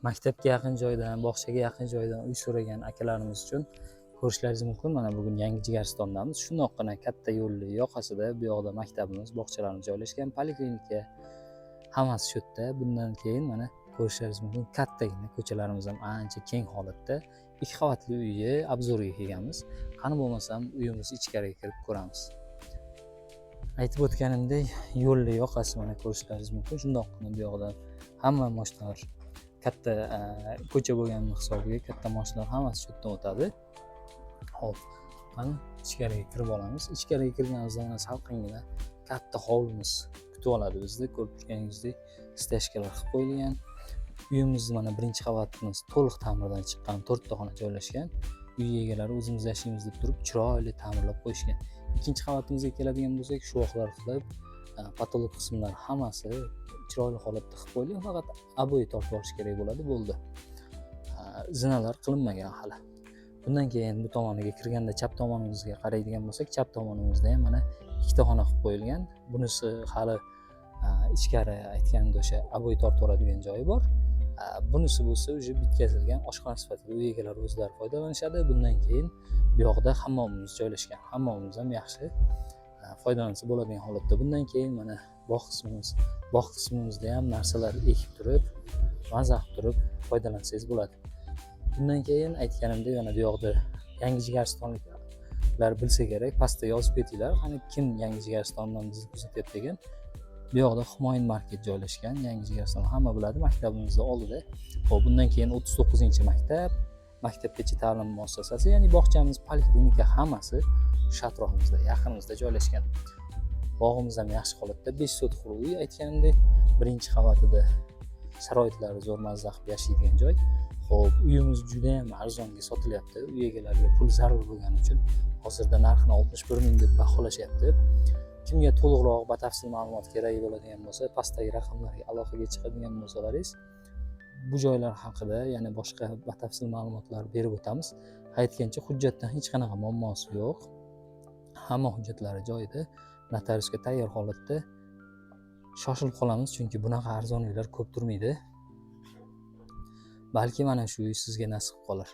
maktabga yaqin joydan, bog'chaga yaqin joydan uy so'ragan akalarimiz uchun ko'rishlaringiz mumkin. Mana bugun Yangi Jigaristondamiz. Shundoqqina katta yo'lning yoqasida bu yoqda maktabimiz, bog'chalarimiz joylashgan, poliklinika hammasi shu yerda. Bundan keyin mana ko'rishlaringiz mumkin. Kattagina ko'chalarimiz ham ancha keng holatda. 2 qavatli uyga obzorga kelganmiz. Qani bo'lmasam uyimiz ichkariga kirib ko'ramiz. Aytib o'tganimdek, yo'lning yoqasi mana ko'rishlaringiz mumkin. Shundoqqina bu yoqdan hamma mashinalar katta ko'cha bo'lgani hisobiga katta mashinalar hammasi shu yerdan o'tadi. Xo'p, qani ichkariga kirib olamiz. Ichkariga kirganimizda mana salqingina katta hovlimiz kutib oladi bizni. Ko'rib turganingizdek, steshkalar qilib qo'yilgan. Uyimiz mana birinchi qavatimiz to'liq ta'mirdan chiqqan, 4 ta xona joylashgan. Uy egalari o'zimiz yashaymiz deb turib chiroyli ta'mirlab qo'yishgan. Ikkinchi qavatimizga keladigan bo'lsak, shuvoqlar qilib, patolog qismlar hammasi chiroyli holatda qilib qo'yilgan. Faqat aboy tortib olish kerak bo'ladi, bo'ldi. Zinalar qilinmagan hali. Bundan keyin bu tomoniga kirganda chap tomonimizga qaraydigan bo'lsak, chap tomonimizda ham mana 2 ta xona qilib qo'yilgan. Bunisi hali ichkari aytganimda o'sha aboy tortib oladigan joyi bor. Bunisi bo'lsa o'sha bitkazilgan oshxona sifatida uy egalari o'zlari foydalanishadi. Bundan keyin bu yoqda hammomimiz joylashgan. Hammomimiz ham yaxshi foydalansa bo'ladigan holatda. Bundan keyin mana bog' qismimiz. Bog' qismimizda ham narsalar ekib turib, maza qilib turib foydalansangiz bo'ladi. Bundan keyin aytganimdek, yana bu yoqda Yangi Jigaristonliklar bilsa kerak, pastda yozib ketinglar. Qani kim Yangi Jigaristondan bizni kuzatyapti ekan? Bu yoqda Humoyun market joylashgan. Yangi Jigariston hamma biladi, maktabimizning oldida. Xo'p, bundan keyin 39-maktab, maktabgacha ta'lim muassasasi, ya'ni bog'chamiz, poliklinika hammasi shu atrofimizda, yaqinimizda joylashgan. Bog'imiz ham yaxshi holatda, 5 sotix uy aytganimdek, birinchi qavatida sharoitlari zo'r mazza qilib yashaydigan joy. Xo'p, uyimiz juda ham arzonga sotilyapti. Uy egalariga pul zarur bo'lgani uchun hozirda narxini 61 ming deb baholashyapti. Kimga to'liqroq batafsil ma'lumot kerak bo'ladigan bo'lsa, pastdagi raqamlarga aloqaga chiqadigan bo'lsalaringiz, bu joylar haqida yana boshqa batafsil ma'lumotlar berib o'tamiz. Aytgancha, hujjatdan hech qanaqa muammosi yo'q. Hamma hujjatlari joyida, notariusga tayyor holatda. Shoshilib qolamiz, chunki bunaqa arzon uylar ko'p turmaydi. Balki mana shu uy sizga nasib qolar.